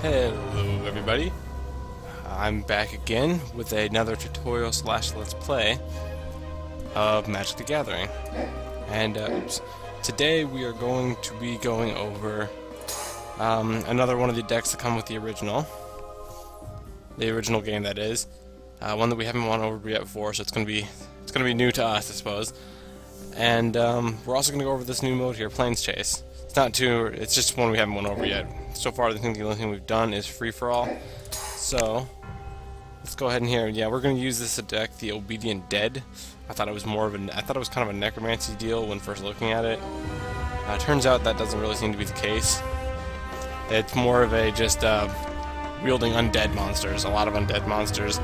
Hello everybody, I'm back again with another tutorial / let's play of Magic the Gathering. And today we are going to be going over another one of the decks that come with the original game, that is. One that we haven't won over yet before, so it's gonna be new to us, I suppose. And we're also gonna go over this new mode here, Planeschase. It's just one we haven't won over yet. So far, I think the only thing we've done is free-for-all. So, let's go ahead and here. Yeah, we're going to use this deck, the Obedient Dead. I thought it was kind of a necromancy deal when first looking at it. Turns out that doesn't really seem to be the case. It's more of a just wielding undead monsters, a lot of undead monsters,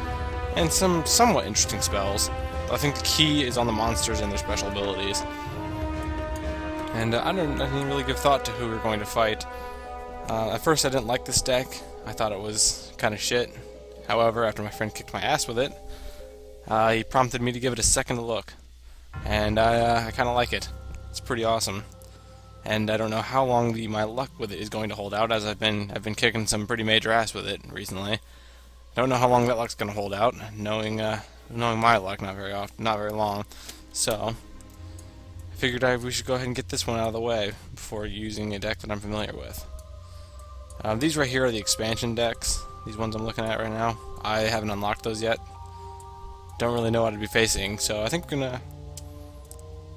and some somewhat interesting spells. I think the key is on the monsters and their special abilities. And I didn't really give thought to who we were going to fight. At first I didn't like this deck. I thought it was kind of shit. However, after my friend kicked my ass with it, he prompted me to give it a second look. And I kind of like it. It's pretty awesome. And I don't know how long my luck with it is going to hold out, as I've been kicking some pretty major ass with it recently. Don't know how long that luck's going to hold out, knowing my luck, not very long. So I figured we should go ahead and get this one out of the way before using a deck that I'm familiar with. These right here are the expansion decks, these ones I'm looking at right now. I haven't unlocked those yet. Don't really know what to be facing, so I think we're gonna...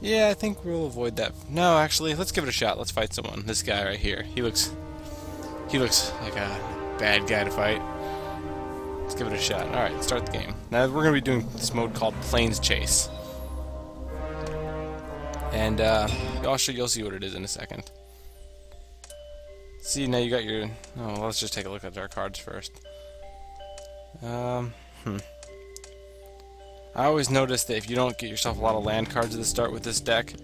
Yeah, I think we'll avoid that. No, actually, let's give it a shot. Let's fight someone. This guy right here. He looks like a bad guy to fight. Let's give it a shot. Alright, start the game. Now we're gonna be doing this mode called Planeschase. And you'll see what it is in a second. See, now you got your... Oh, well, let's just take a look at our cards first. I always notice that if you don't get yourself a lot of land cards at the start with this deck,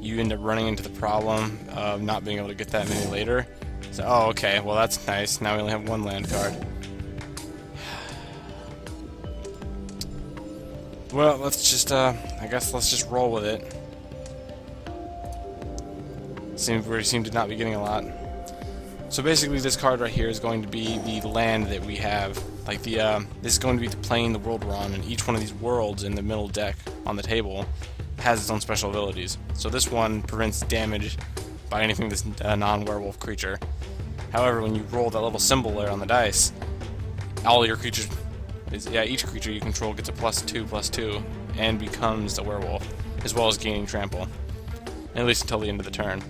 you end up running into the problem of not being able to get that many later. So, oh, okay, well that's nice. Now we only have one land card. Well, let's just, I guess let's just roll with it. We seem to not be getting a lot. So basically this card right here is going to be the land that we have. Like this is going to be the plane the world we're on, and each one of these worlds in the middle deck on the table has its own special abilities. So this one prevents damage by anything that's a non-werewolf creature. However, when you roll that little symbol there on the dice, all your creatures, each creature you control gets a +2/+2 and becomes a werewolf, as well as gaining trample. At least until the end of the turn.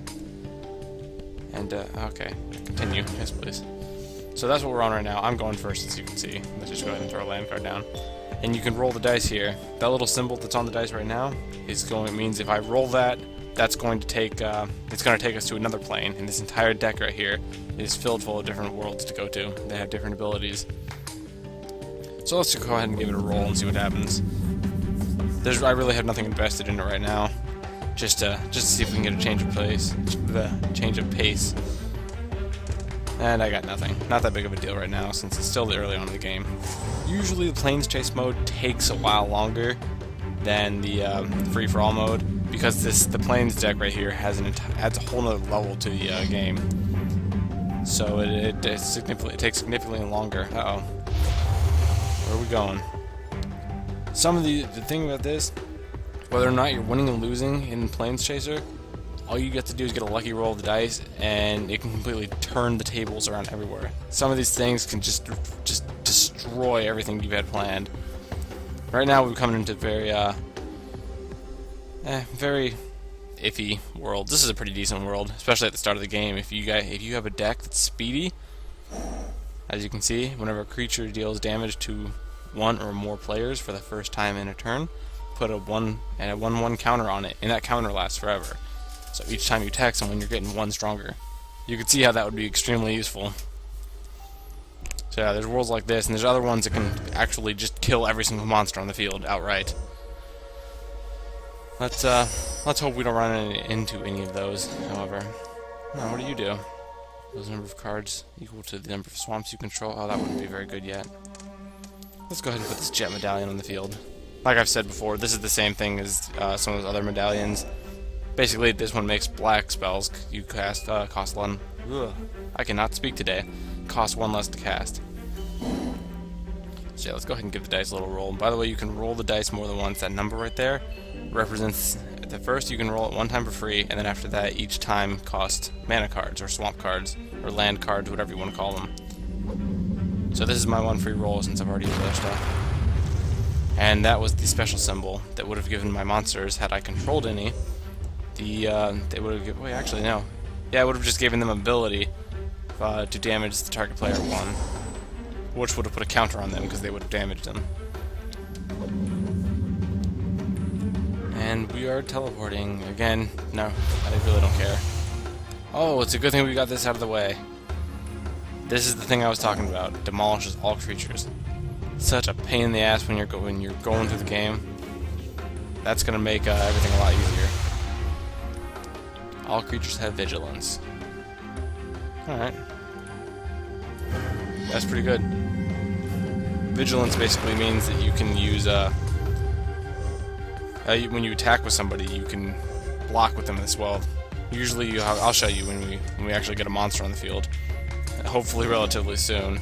And, okay, continue, yes please. So that's what we're on right now. I'm going first, as you can see. Let's just go ahead and throw a land card down. And you can roll the dice here. That little symbol that's on the dice right now means if I roll that, that's going to take, it's going to take us to another plane. And this entire deck right here is filled full of different worlds to go to. They have different abilities. So let's just go ahead and give it a roll and see what happens. I really have nothing invested in it right now. Just to see if we can get a change of pace. And I got nothing. Not that big of a deal right now, since it's still early on in the game. Usually the Planeschase mode takes a while longer than the free-for-all mode, because the Planes deck right here adds a whole nother level to the game. So it takes significantly longer. Uh-oh. Where are we going? Some of the thing about this, whether or not you're winning and losing in Planeschaser, all you get to do is get a lucky roll of the dice, and it can completely turn the tables around everywhere. Some of these things can just destroy everything you've had planned. Right now, we're coming into very iffy world. This is a pretty decent world, especially at the start of the game. If you have a deck that's speedy, as you can see, whenever a creature deals damage to one or more players for the first time in a turn, put a 1/1 counter on it, and that counter lasts forever. So each time you attack someone, you're getting one stronger. You can see how that would be extremely useful. So yeah, there's worlds like this, and there's other ones that can actually just kill every single monster on the field outright. Let's hope we don't run into any of those, however. Now, what do you do? Those number of cards equal to the number of swamps you control. Oh, that wouldn't be very good yet. Let's go ahead and put this Jet Medallion on the field. Like I've said before, this is the same thing as some of those other medallions. Basically, this one makes black spells you cast cost 1. Ugh, I cannot speak today. cost 1 less to cast. So yeah, let's go ahead and give the dice a little roll. And by the way, you can roll the dice more than once. That number right there represents, at the first you can roll it 1 time for free, and then after that each time costs mana cards, or swamp cards, or land cards, whatever you want to call them. So this is my 1 free roll since I've already used other stuff. And that was the special symbol that would have given my monsters, had I controlled any, they would have given, wait, actually no. Yeah, it would have just given them ability to damage the target player 1, which would have put a counter on them because they would have damaged them. And we are teleporting again. No, I really don't care. Oh, it's a good thing we got this out of the way. This is the thing I was talking about. Demolishes all creatures. Such a pain in the ass when you're going through the game. That's gonna make everything a lot easier. All creatures have vigilance. Alright. That's pretty good. Vigilance basically means that you can use, when you attack with somebody, you can block with them as well. Usually, I'll show you when we actually get a monster on the field. Hopefully relatively soon.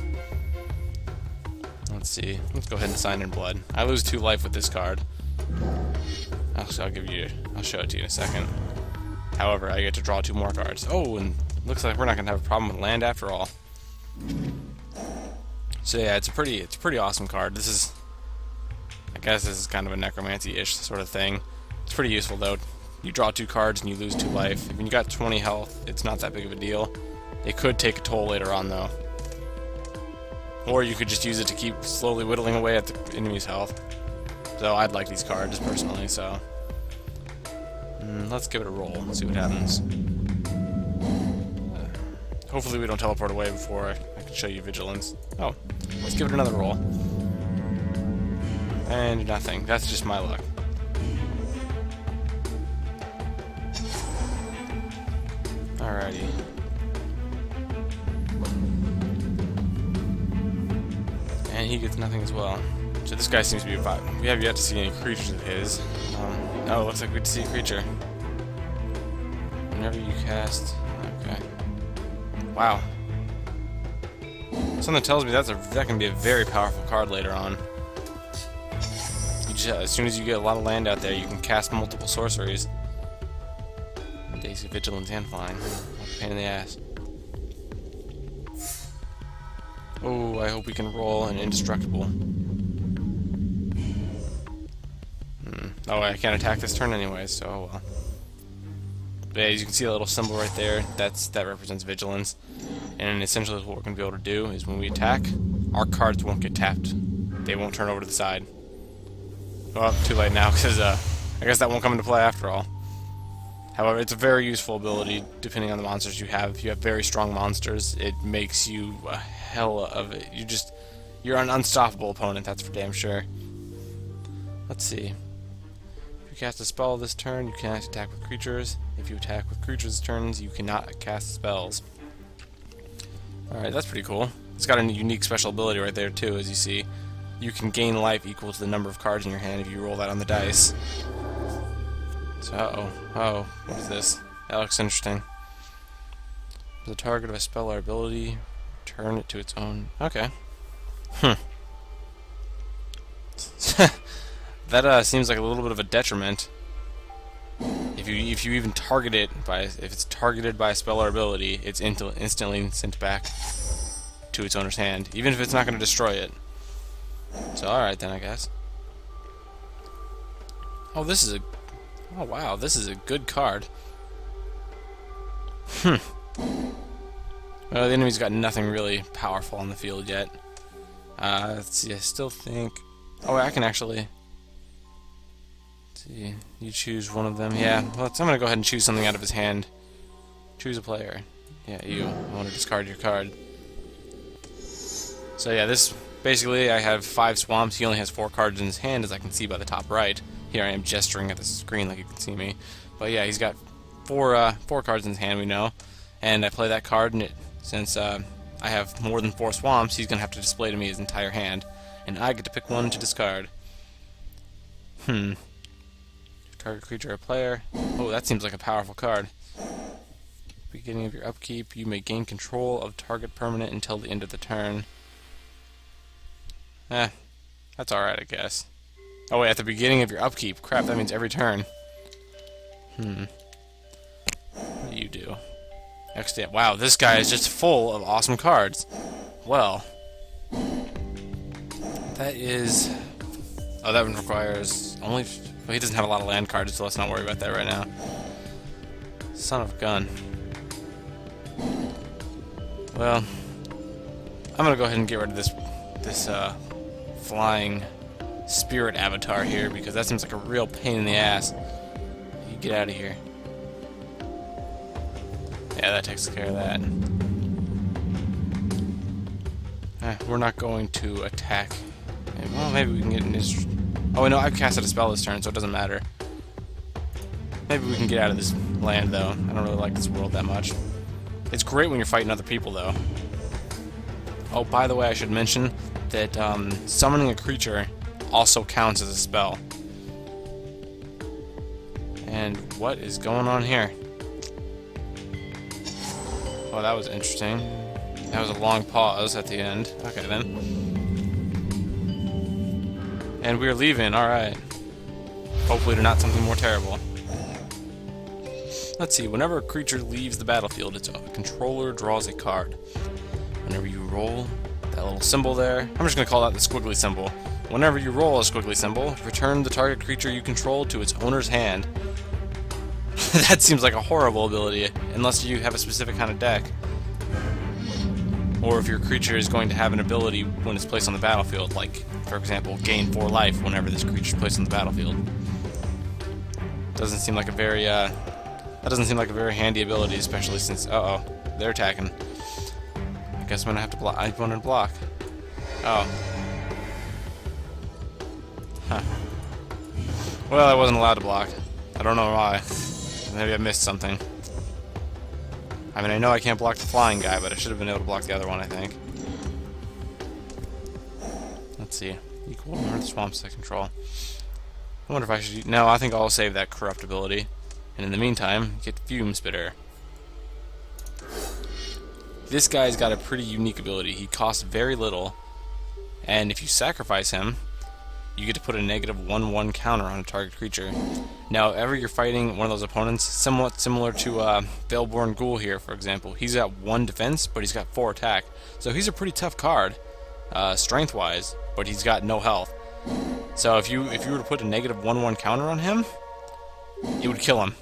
Let's see. Let's go ahead and sign in blood. I lose 2 life with this card. I'll show it to you in a second. However, I get to draw 2 more cards. Oh, and looks like we're not gonna have a problem with land after all. So yeah, it's a pretty awesome card. This is, I guess this is kind of a necromancy-ish sort of thing. It's pretty useful though. You draw 2 cards and you lose 2 life. When you got 20 health, it's not that big of a deal. It could take a toll later on though. Or you could just use it to keep slowly whittling away at the enemy's health. So I'd like these cards personally, so let's give it a roll and see what happens. Hopefully we don't teleport away before I can show you vigilance. Oh, let's give it another roll. And nothing. That's just my luck. Alrighty. And he gets nothing as well. So this guy seems to be a 5. We have yet to see any creatures of his. Oh, it looks like we get to see a creature. Whenever you cast... Okay. Wow. Something tells me that can be a very powerful card later on. As soon as you get a lot of land out there, you can cast multiple sorceries. Basic vigilance and flying. Pain in the ass. Oh, I hope we can roll an indestructible. Oh, I can't attack this turn anyway, so oh well. But yeah, as you can see, a little symbol right there. That represents vigilance. And essentially, what we're going to be able to do is when we attack, our cards won't get tapped. They won't turn over to the side. Well, too late now, because I guess that won't come into play after all. However, it's a very useful ability, depending on the monsters you have. If you have very strong monsters, it makes you a hell of it. You're an unstoppable opponent, that's for damn sure. Let's see. If you cast a spell this turn, you cannot attack with creatures. If you attack with creatures turns, you cannot cast spells. Alright, that's pretty cool. It's got a unique special ability right there, too, as you see. You can gain life equal to the number of cards in your hand if you roll that on the dice. So, oh, what is this? That looks interesting. The target of a spell or ability, turn it to its own... Okay. That seems like a little bit of a detriment. If you even target it if it's targeted by a spell or ability, it's instantly sent back to its owner's hand, even if it's not going to destroy it. So alright then, I guess. Oh, wow, this is a good card. Well, the enemy's got nothing really powerful on the field yet. Let's see, I still think... Oh, I can actually... Let's see, you choose one of them. Yeah, well, I'm gonna go ahead and choose something out of his hand. Choose a player. Yeah, you. I want to discard your card. So yeah, this... Basically, I have 5 swamps. He only has 4 cards in his hand, as I can see by the top right. Here I am gesturing at the screen like you can see me. But yeah, he's got 4 cards in his hand, we know. And I play that card, and since I have more than 4 swamps, he's going to have to display to me his entire hand. And I get to pick one to discard. Target creature or player. Oh, that seems like a powerful card. Beginning of your upkeep, you may gain control of target permanent until the end of the turn. That's alright, I guess. Oh wait, at the beginning of your upkeep. Crap, that means every turn. What do you do? XD. Wow, this guy is just full of awesome cards. Well, that is... Oh, that one requires only... Well, he doesn't have a lot of land cards, so let's not worry about that right now. Son of a gun. Well, I'm gonna go ahead and get rid of this flying spirit avatar here, because that seems like a real pain in the ass. You get out of here. Yeah, that takes care of that. We're not going to attack. Well, maybe we can get in his... Oh, no, I've casted a spell this turn, so it doesn't matter. Maybe we can get out of this land, though. I don't really like this world that much. It's great when you're fighting other people, though. Oh, by the way, I should mention that summoning a creature also counts as a spell. And what is going on here? Oh, that was interesting. That was a long pause at the end. Okay, then. And we're leaving, alright. Hopefully not something more terrible. Let's see, whenever a creature leaves the battlefield, its controller draws a card. Whenever you roll that little symbol there, I'm just going to call that the squiggly symbol. Whenever you roll a squiggly symbol, return the target creature you control to its owner's hand. That seems like a horrible ability, unless you have a specific kind of deck. Or if your creature is going to have an ability when it's placed on the battlefield, like, for example, gain 4 life whenever this creature is placed on the battlefield. Doesn't seem like a very, that doesn't seem like a very handy ability, especially since, they're attacking. I guess I'm gonna have to block. I'm gonna block. Oh. Huh. Well, I wasn't allowed to block. I don't know why. Maybe I missed something. I mean, I know I can't block the flying guy, but I should have been able to block the other one, I think. Let's see. Equal North Swamps to control. I wonder if I should... No, I think I'll save that corrupt ability. And in the meantime, get Fume Spitter. This guy's got a pretty unique ability. He costs very little, and if you sacrifice him, you get to put a negative 1/1 counter on a target creature. Now, ever you're fighting one of those opponents, somewhat similar to Veilborn Ghoul here, for example. He's got 1 defense, but he's got 4 attack. So he's a pretty tough card, strength-wise, but he's got no health. So if you were to put a negative 1/1 counter on him, it would kill him.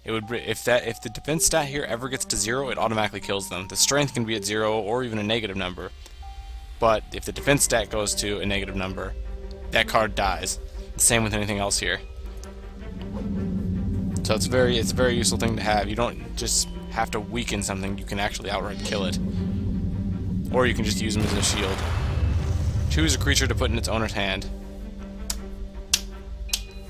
It would if the defense stat here ever gets to 0, it automatically kills them. The strength can be at 0 or even a negative number, but if the defense stat goes to a negative number, that card dies. Same with anything else here. So it's a very useful thing to have. You don't just have to weaken something; you can actually outright kill it, or you can just use them as a shield. Choose a creature to put in its owner's hand.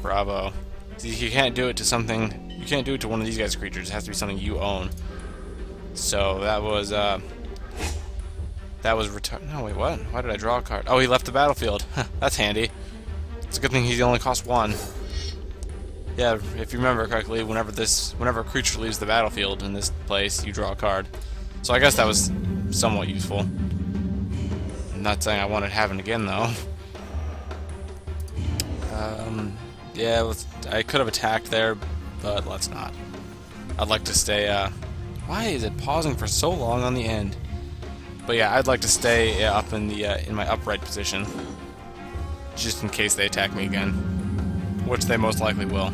Bravo. See, you can't do it to something. You can't do it to one of these guys' creatures. It has to be something you own. So that was No, wait, what? Why did I draw a card? Oh, he left the battlefield. That's handy. It's a good thing he only costs 1. Yeah, if you remember correctly, whenever a creature leaves the battlefield in this place, you draw a card. So I guess that was somewhat useful. I'm not saying I want it to happen again, though. Yeah, I could have attacked there, but let's not. I'd like to stay, why is it pausing for so long on the end? But yeah, I'd like to stay up in my upright position, just in case they attack me again, which they most likely will.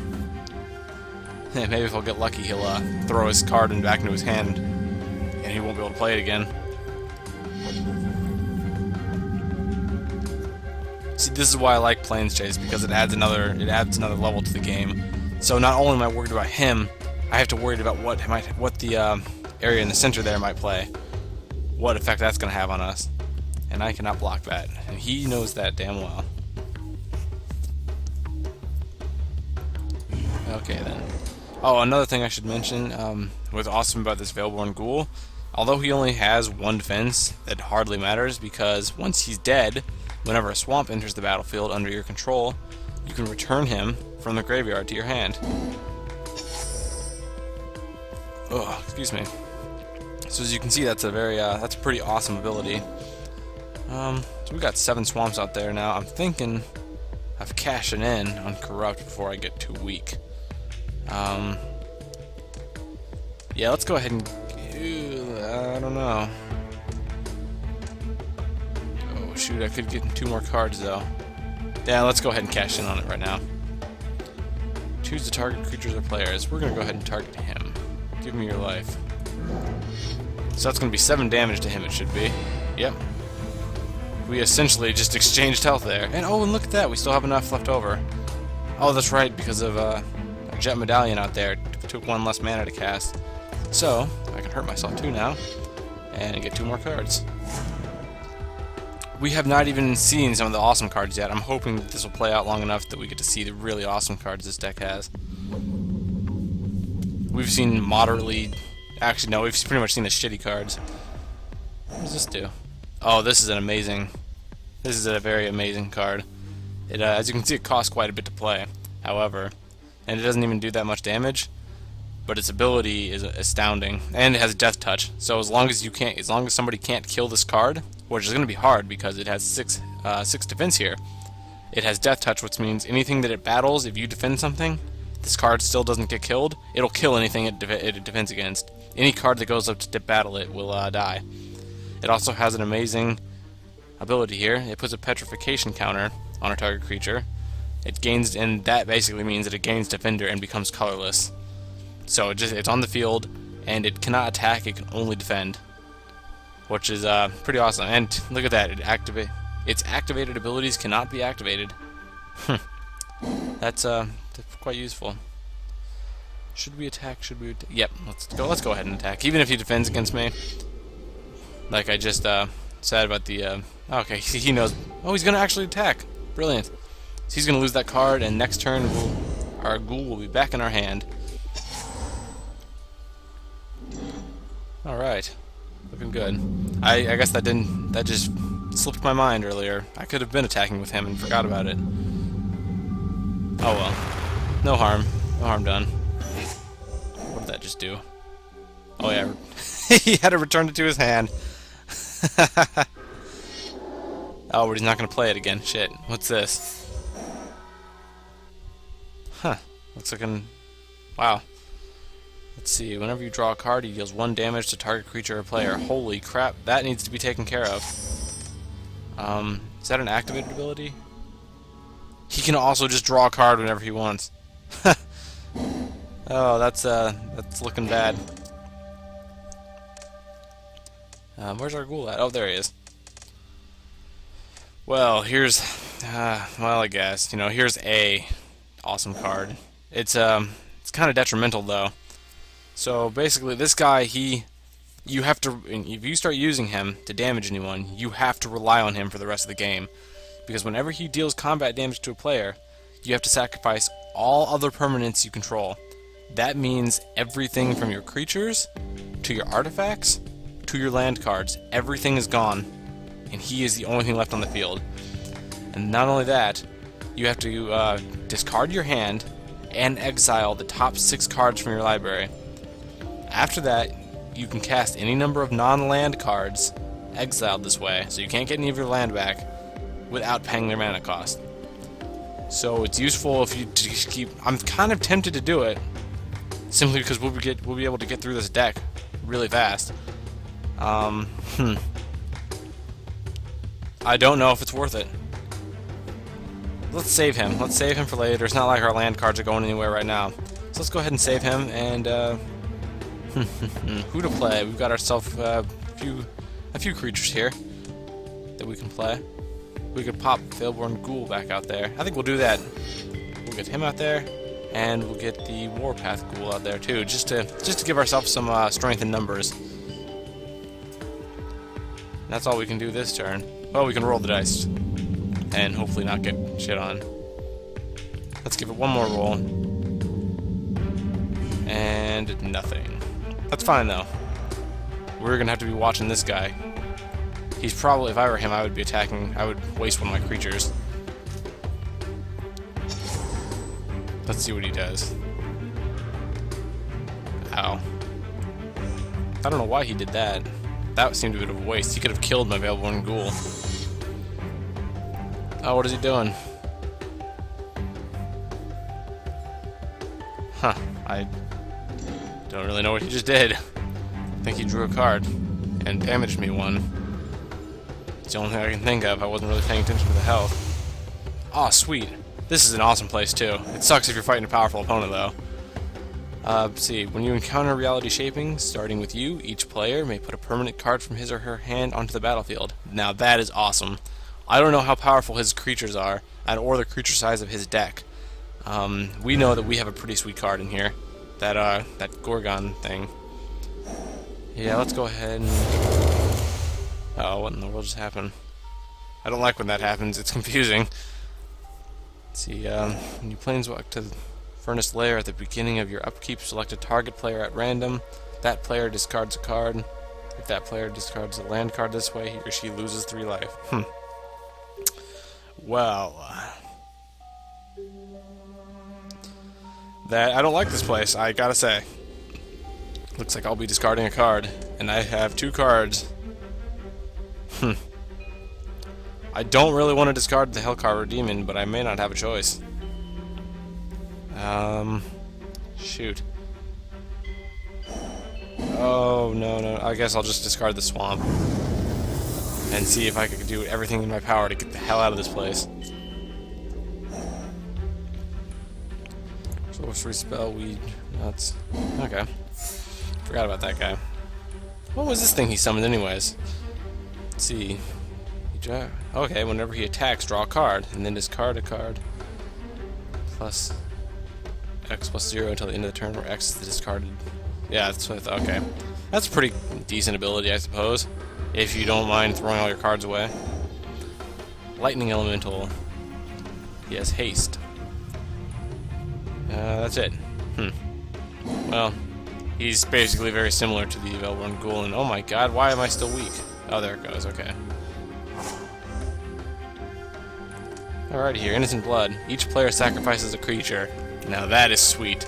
Maybe if I'll get lucky, he'll throw his card back into his hand, and he won't be able to play it again. See, this is why I like Planeschase, because it adds another level to the game. So not only am I worried about him, I have to worry about what the area in the center there might play, what effect that's going to have on us, and I cannot block that, and he knows that damn well. Okay then. Oh, another thing I should mention, what's awesome about this Veilborn Ghoul, although he only has 1 defense, that hardly matters, because once he's dead, whenever a swamp enters the battlefield under your control, you can return him from the graveyard to your hand. Oh, excuse me. So as you can see, that's a pretty awesome ability. So we got 7 swamps out there now. I'm thinking of cashing in on corrupt before I get too weak. Yeah, let's go ahead and. I don't know. Oh shoot, I could get 2 more cards though. Yeah, let's go ahead and cash in on it right now. Choose the target creatures or players. We're gonna go ahead and target him. Give me your life. So that's gonna be 7 damage to him. It should be. Yep. We essentially just exchanged health there. And oh, and look at that, we still have enough left over. Oh, that's right, because of a Jet Medallion out there. It took 1 less mana to cast. So, I can hurt myself too now, and get 2 more cards. We have not even seen some of the awesome cards yet. I'm hoping that this will play out long enough that we get to see the really awesome cards this deck has. We've seen moderately... Actually, no, we've pretty much seen the shitty cards. What does this do? Oh, this is an amazing... This is a very amazing card. It, as you can see, it costs quite a bit to play, however, and it doesn't even do that much damage, but its ability is astounding, and it has Death Touch. So as long as somebody can't kill this card, which is going to be hard because it has 6 defense here, it has Death Touch, which means anything that it battles, if you defend something, this card still doesn't get killed. It'll kill anything it defends against. Any card that goes up to battle it will die. It also has an amazing ability here. It puts a petrification counter on a target creature. It gains, and that basically means that it gains Defender and becomes colorless. So it's on the field, and it cannot attack. It can only defend, which is pretty awesome. And look at that! Its activated abilities cannot be activated. That's quite useful. Should we attack? Yep. Let's go ahead and attack, even if he defends against me. Like I just said about the. Okay, he knows. Oh, he's gonna actually attack. Brilliant. So he's gonna lose that card, and next turn our ghoul will be back in our hand. All right, looking good. I guess that just slipped my mind earlier. I could have been attacking with him and forgot about it. Oh well, no harm done. What did that just do? Oh yeah, he had to return it to his hand. Oh, but he's not gonna play it again. Shit. What's this? Huh. Looks like wow. Let's see. Whenever you draw a card, he deals 1 damage to target creature or player. Holy crap! That needs to be taken care of. Is that an activated ability? He can also just draw a card whenever he wants. Oh, that's looking bad. Where's our ghoul at? Oh, there he is. Well, well, I guess, here's a awesome card. It's kind of detrimental though. So basically, this guy, you have to, if you start using him to damage anyone, you have to rely on him for the rest of the game, because whenever he deals combat damage to a player, you have to sacrifice all other permanents you control. That means everything from your creatures to your artifacts to your land cards. Everything is gone, and he is the only thing left on the field. And not only that, you have to discard your hand and exile the top 6 cards from your library. After that, you can cast any number of non-land cards exiled this way, so you can't get any of your land back without paying their mana cost. So it's useful if you just keep... I'm kind of tempted to do it, simply because we'll be able to get through this deck really fast. I don't know if it's worth it. Let's save him. Let's save him for later. It's not like our land cards are going anywhere right now. So let's go ahead and save him, and who to play? We've got ourselves a few creatures here that we can play. We could pop Failborn Ghoul back out there. I think we'll do that. We'll get him out there, and we'll get the Warpath Ghoul out there too, just to give ourselves some strength in numbers. That's all we can do this turn. Well, we can roll the dice and hopefully not get shit on. Let's give it one more roll. And nothing. That's fine though. We're gonna have to be watching this guy. He's probably, if I were him, I would be attacking. I would waste one of my creatures. Let's see what he does. Ow. I don't know why he did that. That seemed a bit of a waste. He could have killed my Veilborn Ghoul. Oh, what is he doing? Huh. I don't really know what he just did. I think he drew a card and damaged me one. It's the only thing I can think of. I wasn't really paying attention to the health. Aw, sweet. This is an awesome place, too. It sucks if you're fighting a powerful opponent, though. Let's see. When you encounter reality shaping, starting with you, each player may put a permanent card from his or her hand onto the battlefield. Now, that is awesome. I don't know how powerful his creatures are, or the creature size of his deck. We know that we have a pretty sweet card in here. That Gorgon thing. Yeah, let's go ahead and... Oh, what in the world just happened? I don't like when that happens. It's confusing. Let's see, when you planeswalk to the Furnace Lair at the beginning of your upkeep, select a target player at random. That player discards a card. If that player discards a land card this way, he or she loses 3 life. Well... I don't like this place, I gotta say. Looks like I'll be discarding a card, and I have 2 cards. I don't really want to discard the Hellcarver Demon, but I may not have a choice. Shoot. Oh, no. I guess I'll just discard the Swamp. And see if I can do everything in my power to get the hell out of this place. Sorcery spell, weed, nuts. Okay. Forgot about that guy. What was this thing he summoned anyways? Let's see. Okay, whenever he attacks, draw a card, and then discard a card. Plus X plus 0 until the end of the turn, where X is the discarded. Yeah, that's what I thought. Okay. That's a pretty decent ability, I suppose. If you don't mind throwing all your cards away. Lightning Elemental. He has haste. That's it. Well, he's basically very similar to the Veilborn Ghoul, and oh my god, why am I still weak? Oh, there it goes, okay. Alrighty here, Innocent Blood. Each player sacrifices a creature. Now that is sweet.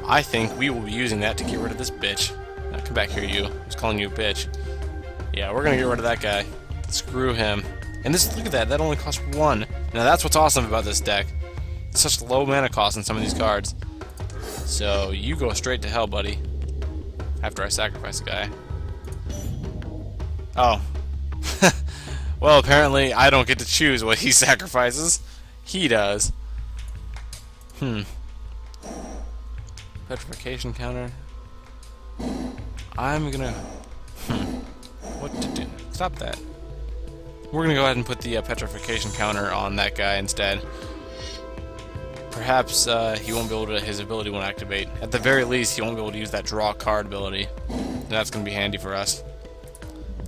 I think we will be using that to get rid of this bitch. Now come back here, you. I was calling you a bitch. Yeah, we're gonna get rid of that guy. Screw him. And this, look at that, that only costs 1. Now that's what's awesome about this deck. It's such low mana cost on some of these cards. So, you go straight to hell, buddy. After I sacrifice a guy. Oh. Well, apparently I don't get to choose what he sacrifices. He does. Petrification counter. I'm gonna... What to do? Stop that. We're gonna go ahead and put the petrification counter on that guy instead. Perhaps he won't be able to, his ability won't activate. At the very least, he won't be able to use that draw card ability. And that's going to be handy for us.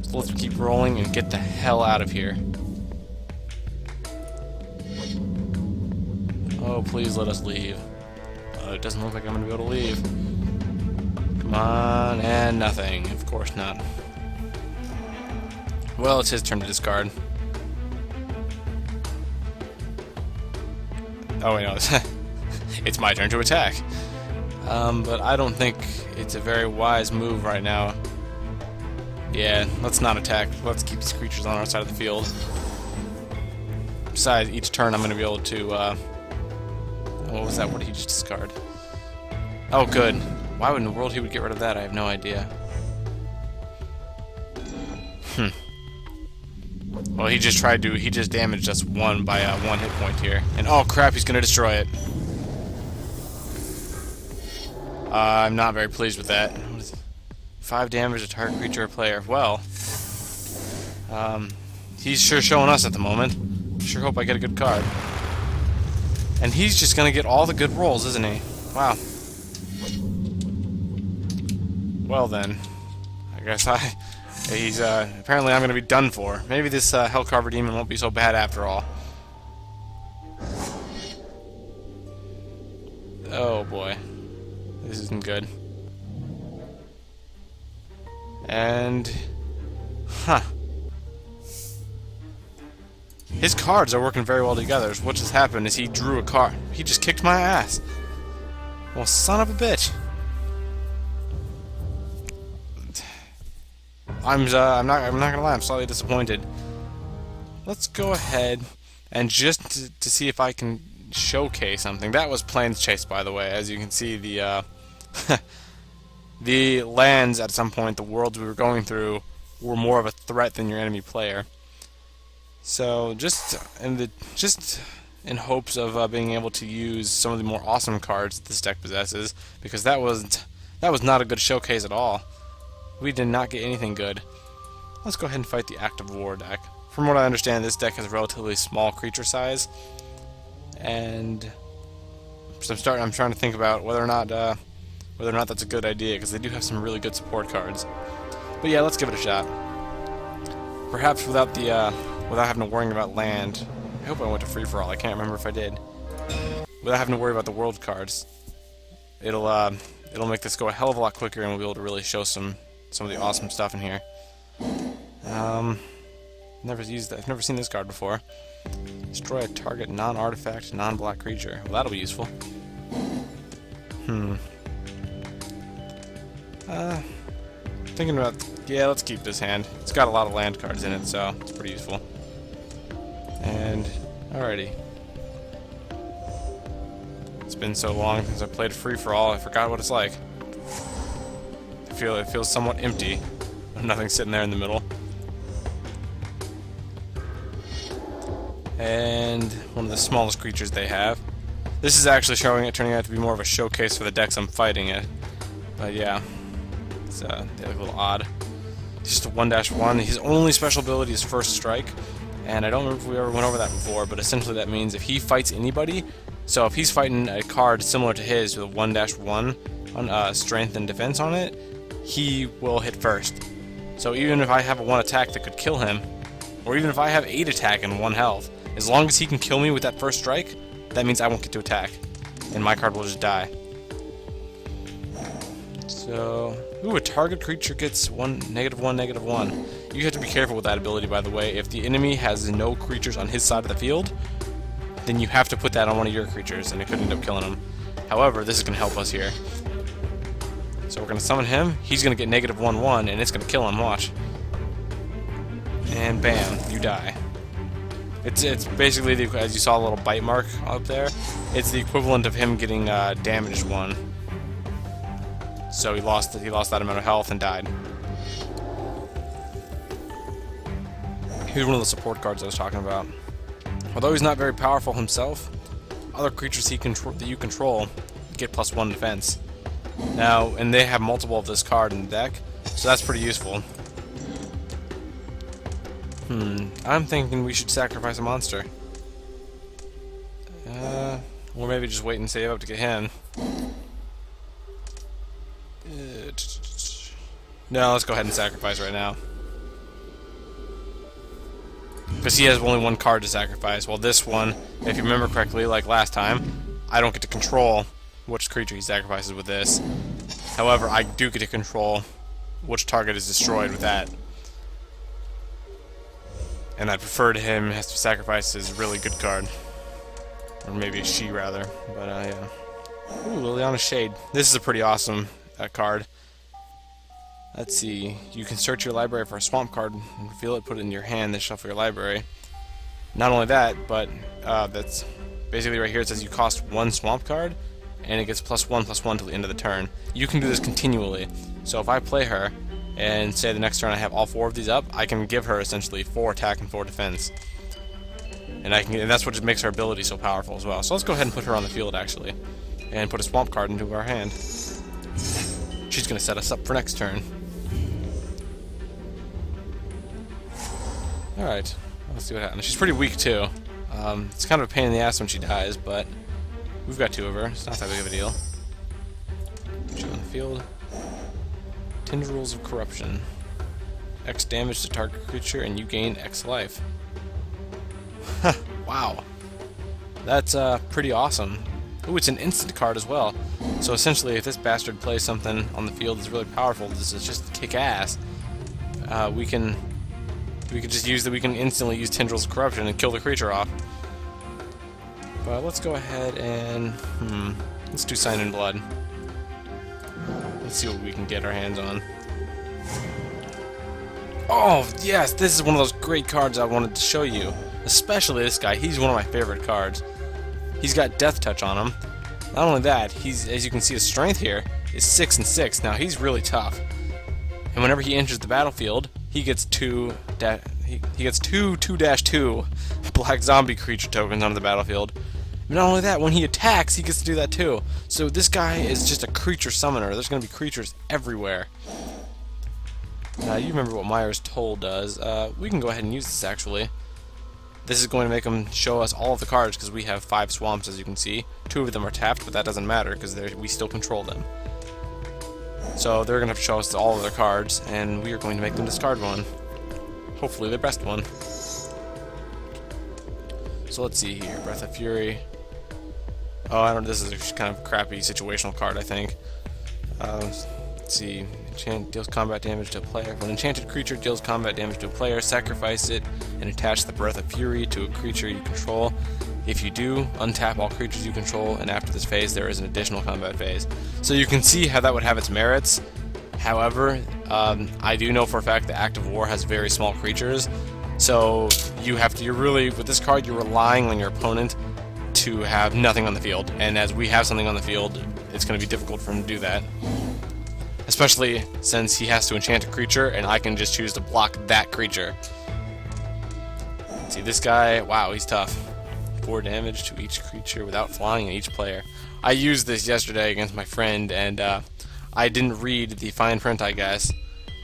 So let's keep rolling and get the hell out of here. Oh, please let us leave. It doesn't look like I'm going to be able to leave. Come on, and nothing. Of course not. Well, it's his turn to discard. Oh wait, no, it's my turn to attack. But I don't think it's a very wise move right now. Yeah, let's not attack. Let's keep these creatures on our side of the field. Besides, each turn I'm going to be able to, what was that? What did he just discard? Oh, good. Why in the world he would get rid of that? I have no idea. Well, he just damaged us one by 1 hit point here. And oh crap, he's gonna destroy it. I'm not very pleased with that. What is it? 5 damage to target creature or player. Well, he's sure showing us at the moment. Sure hope I get a good card. And he's just gonna get all the good rolls, isn't he? Wow. Well then, I guess he's, apparently I'm going to be done for. Maybe this Hellcarver Demon won't be so bad after all. Oh boy. This isn't good. And... His cards are working very well together. What just happened is he drew a card. He just kicked my ass. Well, son of a bitch. I'm not gonna lie, I'm slightly disappointed. Let's go ahead and just to see if I can showcase something. That was Planeschase, by the way. As you can see, the the lands at some point, the worlds we were going through, were more of a threat than your enemy player. So just in hopes of being able to use some of the more awesome cards this deck possesses, because that was not a good showcase at all. We did not get anything good. Let's go ahead and fight the Active War deck. From what I understand, this deck has a relatively small creature size, and so I'm trying to think about whether or not that's a good idea, because they do have some really good support cards. But yeah, let's give it a shot. Perhaps without having to worry about land. I hope I went to free for all. I can't remember if I did. Without having to worry about the world cards, it'll make this go a hell of a lot quicker, and we'll be able to really show some of the awesome stuff in here. I've never seen this card before. Destroy a target non-artifact, non-black creature. Well, that'll be useful. Thinking about, yeah, let's keep this hand. It's got a lot of land cards in it, so it's pretty useful. And alrighty. It's been so long since I played free for all, I forgot what it's like. It feels somewhat empty. Nothing sitting there in the middle. And one of the smallest creatures they have. This is actually turning out to be more of a showcase for the decks I'm fighting it. But yeah, they look a little odd. He's just a 1-1. His only special ability is First Strike, and I don't remember if we ever went over that before, but essentially that means if he fights anybody, so if he's fighting a card similar to his with a 1-1 on strength and defense on it, he will hit first. So even if I have a 1 attack that could kill him, or even if I have 8 attack and 1 health, as long as he can kill me with that first strike, that means I won't get to attack, and my card will just die. So, ooh, a target creature gets -1/-1. You have to be careful with that ability, by the way. If the enemy has no creatures on his side of the field, then you have to put that on one of your creatures, and it could end up killing him. However, this is going to help us here. So we're going to summon him, he's going to get -1/1, and it's going to kill him, watch. And bam, you die. It's basically, as you saw a little bite mark up there, it's the equivalent of him getting damaged 1. So he lost that amount of health and died. Here's one of the support cards I was talking about. Although he's not very powerful himself, other creatures that you control get +1 defense. Now, and they have multiple of this card in the deck, so that's pretty useful. I'm thinking we should sacrifice a monster. Or maybe just wait and save up to get him. No, let's go ahead and sacrifice right now. Because he has only 1 card to sacrifice, while this one, if you remember correctly, like last time, I don't get to control which creature he sacrifices with this. However, I do get to control which target is destroyed with that. And I preferred him has to sacrifice his really good card. Or maybe a she, rather. But, yeah. Ooh, Liliana Shade. This is a pretty awesome card. Let's see. You can search your library for a swamp card and reveal it, put it in your hand, then shuffle your library. Not only that, but that's basically right here it says you cost 1 swamp card, and it gets +1/+1 till the end of the turn. You can do this continually. So if I play her, and say the next turn I have all 4 of these up, I can give her essentially 4 attack and 4 defense. And that's what just makes her ability so powerful as well. So let's go ahead and put her on the field, actually. And put a swamp card into our hand. She's going to set us up for next turn. Alright, let's see what happens. She's pretty weak, too. It's kind of a pain in the ass when she dies, but we've got 2 of her. It's not that big of a deal. Put you on the field. Tendrils of Corruption. X damage to target creature, and you gain X life. Wow. That's pretty awesome. Ooh, it's an instant card as well. So essentially, if this bastard plays something on the field that's really powerful, this is just kick ass. We can instantly use Tendrils of Corruption and kill the creature off. But let's go ahead and let's do Sign in Blood. Let's see what we can get our hands on. Oh, yes, this is one of those great cards I wanted to show you. Especially this guy. He's one of my favorite cards. He's got Death Touch on him. Not only that, he's, as you can see, his strength here is 6 and 6. Now, he's really tough. And whenever he enters the battlefield, he gets two 2-2 black zombie creature tokens onto the battlefield. But not only that, when he attacks, he gets to do that too. So this guy is just a creature summoner. There's going to be creatures everywhere. You remember what Myers Toll does. We can go ahead and use this, actually. This is going to make him show us all of the cards, because we have 5 swamps, as you can see. 2 of them are tapped, but that doesn't matter, because we still control them. So they're going to show us all of their cards, and we are going to make them discard one. Hopefully the best one. So let's see here. Breath of Fury. Oh, this is a kind of crappy situational card, I think. Let's see. Enchant deals combat damage to a player. When an enchanted creature deals combat damage to a player, sacrifice it and attach the Breath of Fury to a creature you control. If you do, untap all creatures you control, and after this phase there is an additional combat phase. So you can see how that would have its merits. However, I do know for a fact that Active War has very small creatures, so you're really, with this card, you're relying on your opponent to have nothing on the field, and as we have something on the field, it's going to be difficult for him to do that. Especially since he has to enchant a creature, and I can just choose to block that creature. See, this guy, wow, he's tough. 4 damage to each creature without flying in each player. I used this yesterday against my friend, and I didn't read the fine print, I guess.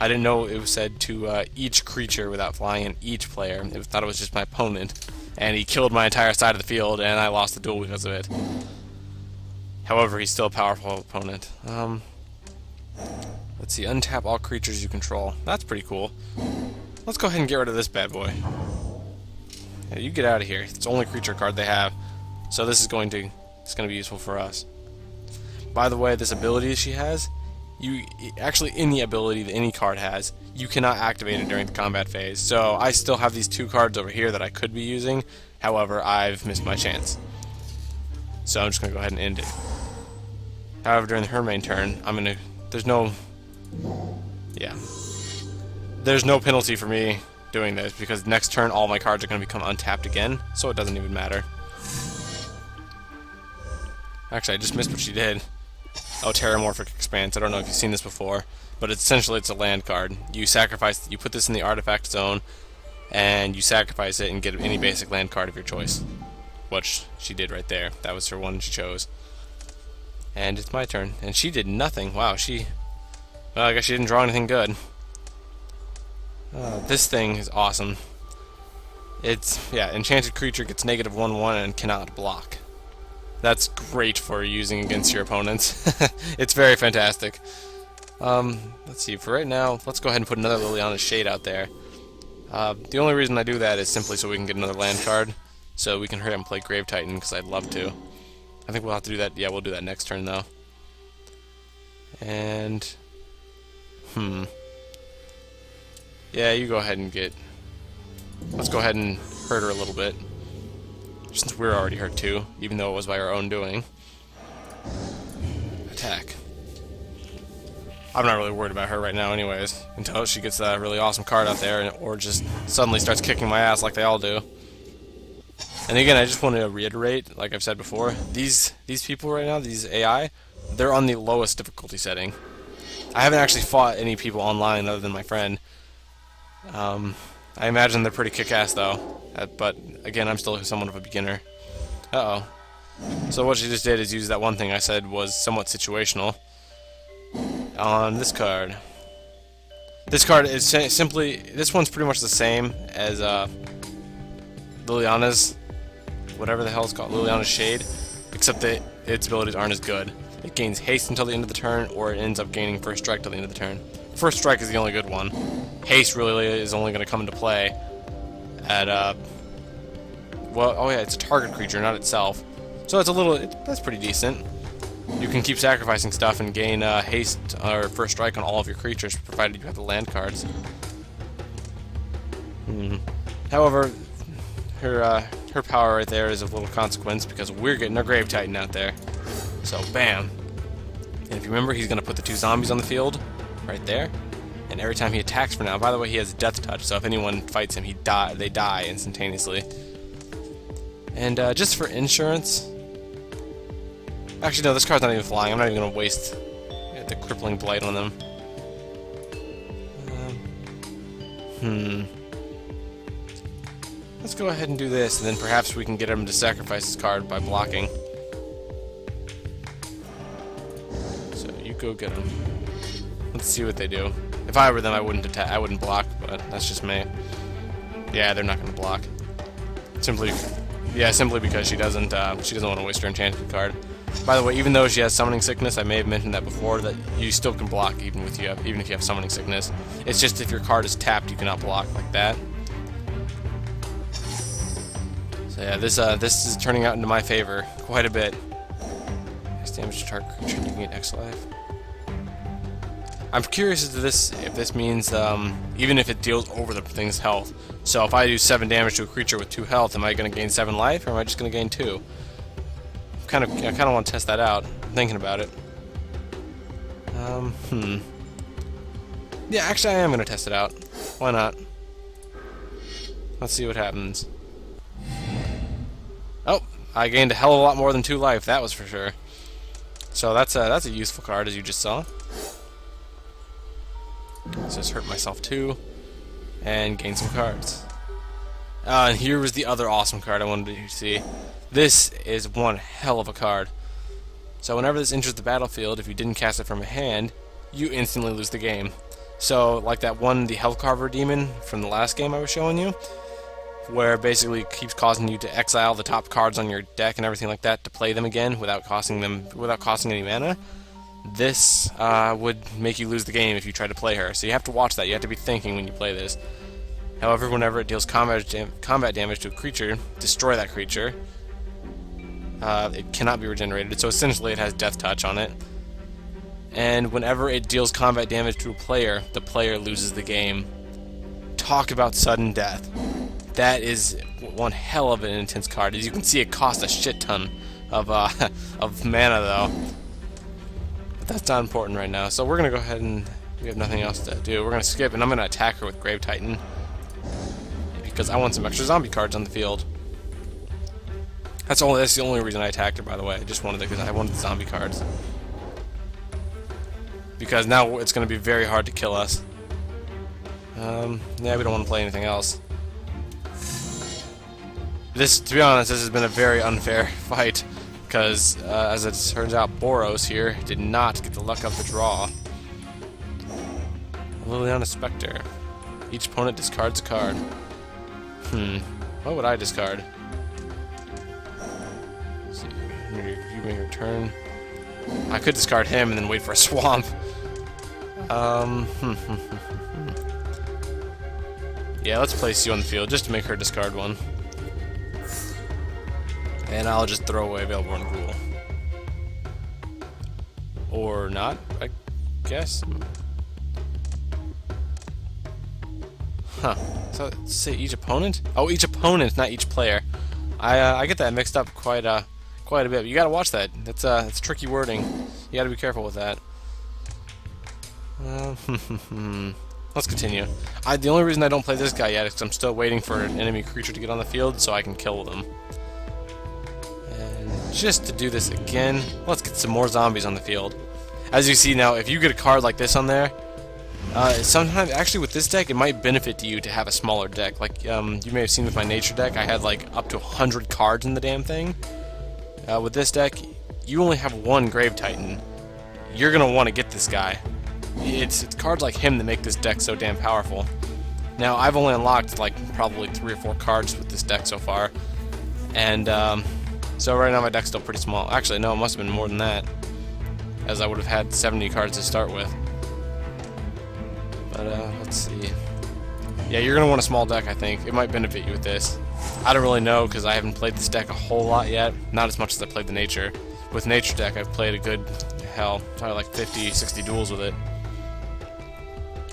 I didn't know it was said to each creature without flying in each player. I thought it was just my opponent, and he killed my entire side of the field, and I lost the duel because of it. However, he's still a powerful opponent. Let's see, untap all creatures you control. That's pretty cool. Let's go ahead and get rid of this bad boy. Yeah, you get out of here. It's the only creature card they have, so this is going to be useful for us. By the way, this ability she has, actually any ability that any card has, you cannot activate it during the combat phase. So I still have these 2 cards over here that I could be using. However, I've missed my chance. So I'm just going to go ahead and end it. However, during her main turn, there's no penalty for me doing this, because next turn all my cards are going to become untapped again, so it doesn't even matter. Actually, I just missed what she did. Oh, Terramorphic Expanse. I don't know if you've seen this before, but essentially it's a land card. You put this in the artifact zone, and you sacrifice it and get any basic land card of your choice. Which she did right there. That was her one she chose. And it's my turn. And she did nothing. Wow, well, I guess she didn't draw anything good. This thing is awesome. Enchanted creature gets -1/1 and cannot block. That's great for using against your opponents. It's very fantastic. Let's see, for right now, let's go ahead and put another Liliana Shade out there. The only reason I do that is simply so we can get another land card, so we can hurry up and play Grave Titan, because I'd love to. I think we'll have to do that. Yeah, we'll do that next turn, though. And yeah, you go ahead and let's go ahead and hurt her a little bit, since we're already hurt too, even though it was by our own doing. Attack. I'm not really worried about her right now anyways, until she gets that really awesome card out there, or just suddenly starts kicking my ass like they all do. And again, I just want to reiterate, like I've said before, these people right now, these AI, they're on the lowest difficulty setting. I haven't actually fought any people online other than my friend. I imagine they're pretty kick-ass though, but again, I'm still somewhat of a beginner. Uh-oh. So what she just did is use that one thing I said was somewhat situational on this card. This card is this one's pretty much the same as Liliana's, whatever the hell it's called, Liliana's Shade, except that its abilities aren't as good. It gains haste until the end of the turn, or it ends up gaining first strike till the end of the turn. First strike is the only good one. Haste really is only going to come into play at well, oh yeah, it's a target creature, not itself. So that's pretty decent. You can keep sacrificing stuff and gain haste or first strike on all of your creatures, provided you have the land cards. However, her power right there is of little consequence, because we're getting our Grave Titan out there. So bam. And if you remember, he's going to put the 2 zombies on the field right there, and and every time he attacks for now, by the way, he has Death Touch, so if anyone fights him, they die instantaneously. And just for insurance, actually no, this card's not even flying. I'm not even gonna waste the Crippling Blight on them. Let's go ahead and do this, and then perhaps we can get him to sacrifice his card by blocking. So you go get him. Let's see what they do. If I were them, I wouldn't attack. I wouldn't block, but that's just me. Yeah, they're not going to block. Simply because she doesn't want to waste her enchanted card. By the way, even though she has summoning sickness, I may have mentioned that before, that you still can block even if you have summoning sickness. It's just if your card is tapped, you cannot block like that. So yeah, this is turning out into my favor quite a bit. X damage to target creature, you can get X life. I'm curious as to this, if this means even if it deals over the thing's health. So if I do 7 damage to a creature with 2 health, am I going to gain 7 life, or am I just going to gain 2? I kind of want to test that out. I'm thinking about it. Yeah, actually, I am going to test it out. Why not? Let's see what happens. Oh, I gained a hell of a lot more than 2 life. That was for sure. So that's a useful card, as you just saw. Let's just hurt myself too, and gain some cards. And here was the other awesome card I wanted you to see. This is one hell of a card. So whenever this enters the battlefield, if you didn't cast it from a hand, you instantly lose the game. So like that one, the Health Carver Demon from the last game I was showing you, where basically it keeps causing you to exile the top cards on your deck and everything like that to play them again without costing any mana. This would make you lose the game if you try to play her. So you have to watch that. You have to be thinking when you play this. However, whenever it deals combat damage to a creature, destroy that creature. It cannot be regenerated, so essentially it has Death Touch on it. And whenever it deals combat damage to a player, the player loses the game. Talk about sudden death. That is one hell of an intense card. As you can see, it costs a shit ton of mana, though. But that's not important right now. So we're going to go ahead and we have nothing else to do. We're going to skip, and I'm going to attack her with Grave Titan, because I want some extra zombie cards on the field. That's the only reason I attacked her, by the way. I just wanted it because I wanted the zombie cards. Because now it's going to be very hard to kill us. Yeah, we don't want to play anything else. To be honest, this has been a very unfair fight, because as it turns out, Boros here did not get the luck of the draw. Liliana Spectre. Each opponent discards a card. What would I discard? Let's see. You make your turn. I could discard him and then wait for a swamp. Yeah, let's place you on the field just to make her discard one. And I'll just throw away Veilborn Ghoul. Or not, I guess. Huh. So say each opponent? Oh, each opponent, not each player. I get that mixed up quite a bit. You gotta watch that. It's tricky wording. You gotta be careful with that. Let's continue. The only reason I don't play this guy yet is because I'm still waiting for an enemy creature to get on the field so I can kill them. And just to do this again, let's get some more zombies on the field. As you see now, if you get a card like this on there, sometimes, actually with this deck, it might benefit you to have a smaller deck. Like, you may have seen with my nature deck, I had like up to 100 cards in the damn thing. With this deck, you only have one Grave Titan. You're gonna want to get this guy. It's cards like him that make this deck so damn powerful. Now, I've only unlocked like probably 3 or 4 cards with this deck so far, and so right now my deck's still pretty small. Actually, no, it must have been more than that, as I would have had 70 cards to start with. But let's see. Yeah, you're gonna want a small deck, I think. It might benefit you with this. I don't really know because I haven't played this deck a whole lot yet. Not as much as I played the nature. With nature deck, I've played a good, probably like 50, 60 duels with it.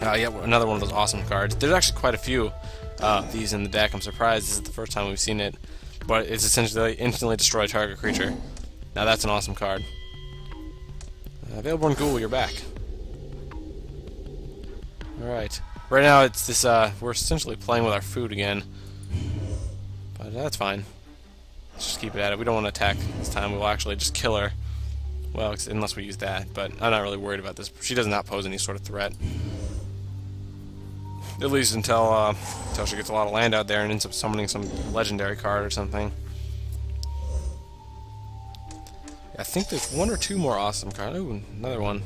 Yeah, another one of those awesome cards. There's actually quite a few of these in the deck. I'm surprised this is the first time we've seen it. But it's essentially instantly destroy target creature. Now that's an awesome card. Veilborn Ghoul, you're back. Alright. Right now it's this, we're essentially playing with our food again. But that's fine. Let's just keep it at it. We don't want to attack this time. We'll actually just kill her. Well, unless we use that. But I'm not really worried about this. She does not pose any sort of threat. At least until she gets a lot of land out there and ends up summoning some legendary card or something. I think there's one or two more awesome cards. Ooh, another one.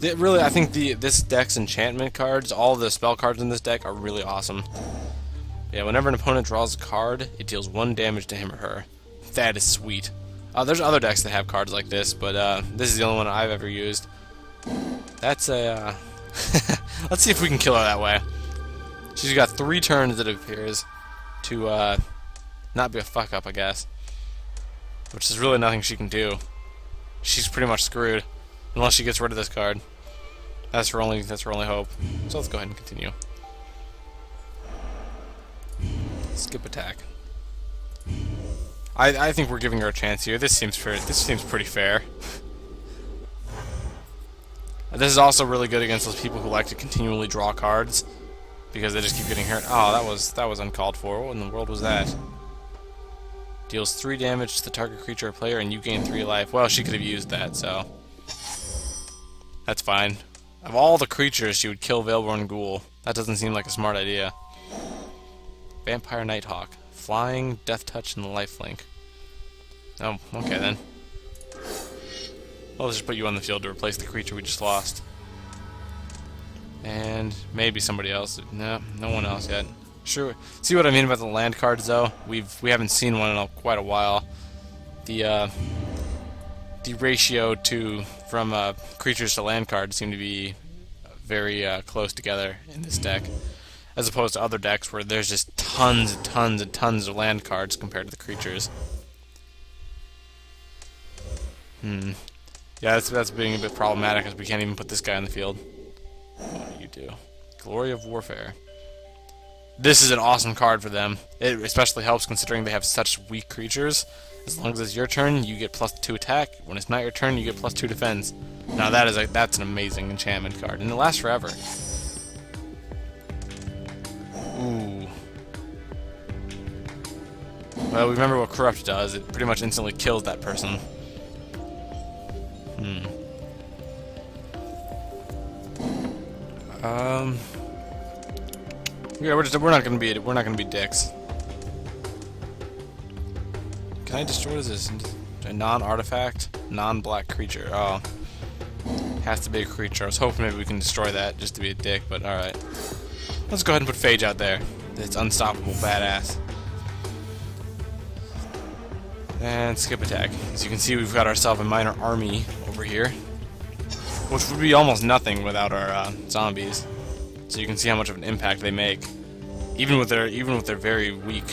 Really, I think this deck's enchantment cards, all the spell cards in this deck are really awesome. Yeah, whenever an opponent draws a card, it deals 1 damage to him or her. That is sweet. There's other decks that have cards like this, but this is the only one I've ever used. That's a... Let's see if we can kill her that way. She's got 3 turns, it appears, to not be a fuck-up, I guess. Which is really nothing she can do. She's pretty much screwed, unless she gets rid of this card. That's her only hope. So let's go ahead and continue. Skip attack. I think we're giving her a chance here. This seems fair. This seems pretty fair. This is also really good against those people who like to continually draw cards because they just keep getting hurt. Oh, that was uncalled for. What in the world was that? Deals 3 damage to the target creature or player, and you gain 3 life. Well, she could have used that, so that's fine. Of all the creatures, she would kill Veilborn Ghoul. That doesn't seem like a smart idea. Vampire Nighthawk. Flying, Death Touch, and Lifelink. Oh, okay then. Well, let's just put you on the field to replace the creature we just lost. And maybe somebody else. No, no one else yet. Sure. See what I mean about the land cards, though? We haven't seen one in quite a while. The ratio from creatures to land cards seem to be very close together in this deck, as opposed to other decks where there's just tons and tons and tons of land cards compared to the creatures. Yeah, that's being a bit problematic, as we can't even put this guy on the field. What do you do? Glory of Warfare. This is an awesome card for them. It especially helps considering they have such weak creatures. As long as it's your turn, you get +2 attack. When it's not your turn, you get +2 defense. Now that's an amazing enchantment card, and it lasts forever. Ooh. Well, remember what Corrupt does. It pretty much instantly kills that person. Yeah, we're not gonna be dicks. Can I destroy this? A non-artifact, non-black creature. Oh, has to be a creature. I was hoping maybe we can destroy that just to be a dick, but all right. Let's go ahead and put Phage out there. It's unstoppable, badass. And skip attack. As you can see, we've got ourselves a minor army over here, which would be almost nothing without our zombies. So you can see how much of an impact they make, even with their very weak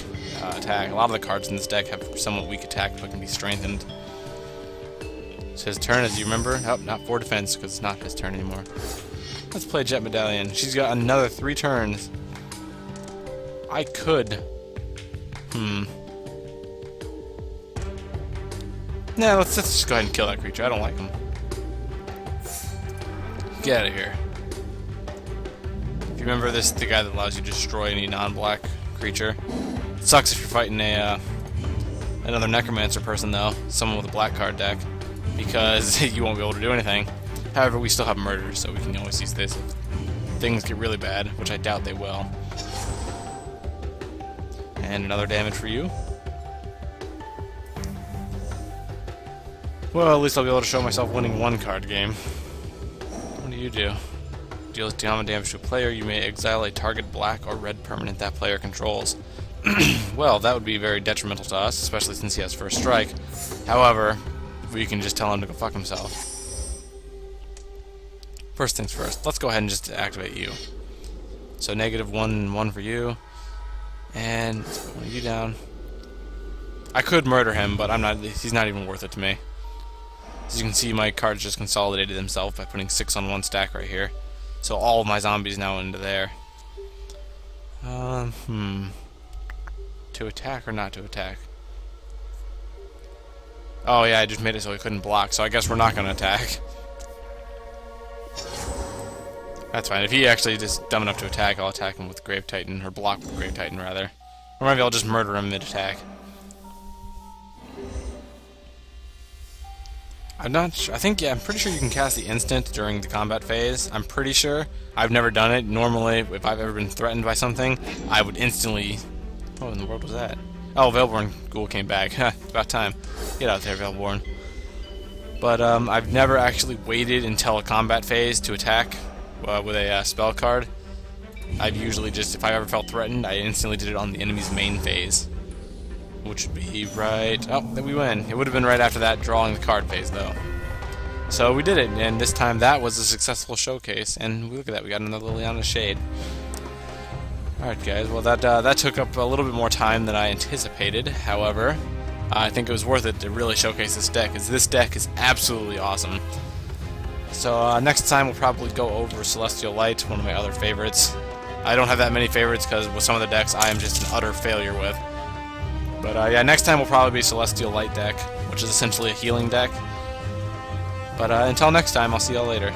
attack. A lot of the cards in this deck have somewhat weak attack, but can be strengthened. It's his turn, as you remember. Oh, not 4 defense, because it's not his turn anymore. Let's play Jet Medallion. She's got another 3 turns. I could. Nah, let's just go ahead and kill that creature. I don't like him. Get out of here. If you remember, this is the guy that allows you to destroy any non-black creature. It sucks if you're fighting another Necromancer person, though, someone with a black card deck, because you won't be able to do anything. However, we still have Murder, so we can always use this if things get really bad, which I doubt they will. And another damage for you. Well, at least I'll be able to show myself winning 1 card game. What do you do? Deals damage to a player. You may exile a target black or red permanent that player controls. Well, that would be very detrimental to us, especially since he has first strike. However, we can just tell him to go fuck himself. First things first, let's go ahead and just activate you. So -1 for you, and let's put one of you down. I could murder him, but he's not even worth it to me. As you can see, my cards just consolidated themselves by putting 6 on 1 stack right here. So all of my zombies now into there. To attack or not to attack? Oh yeah, I just made it so he couldn't block, so I guess we're not going to attack. That's fine. If he actually is dumb enough to attack, I'll attack him with Grave Titan, or block with Grave Titan, rather. Or maybe I'll just murder him mid-attack. I'm not sure. I'm pretty sure you can cast the instant during the combat phase. I'm pretty sure. I've never done it. Normally, if I've ever been threatened by something, I would instantly... What in the world was that? Oh, Veilborn Ghoul came back. It's about time. Get out there, Veilborn. But I've never actually waited until a combat phase to attack with a spell card. I've usually just, if I ever felt threatened, I instantly did it on the enemy's main phase. Which would be right... Oh, then we win. It would have been right after that, drawing the card phase, though. So we did it, and this time that was a successful showcase, and look at that, we got another Liliana Shade. Alright guys, well that took up a little bit more time than I anticipated. However, I think it was worth it to really showcase this deck, because this deck is absolutely awesome. So next time we'll probably go over Celestial Light, one of my other favorites. I don't have that many favorites, because with some of the decks I am just an utter failure with. But yeah, next time will probably be Celestial Light deck, which is essentially a healing deck. But until next time, I'll see y'all later.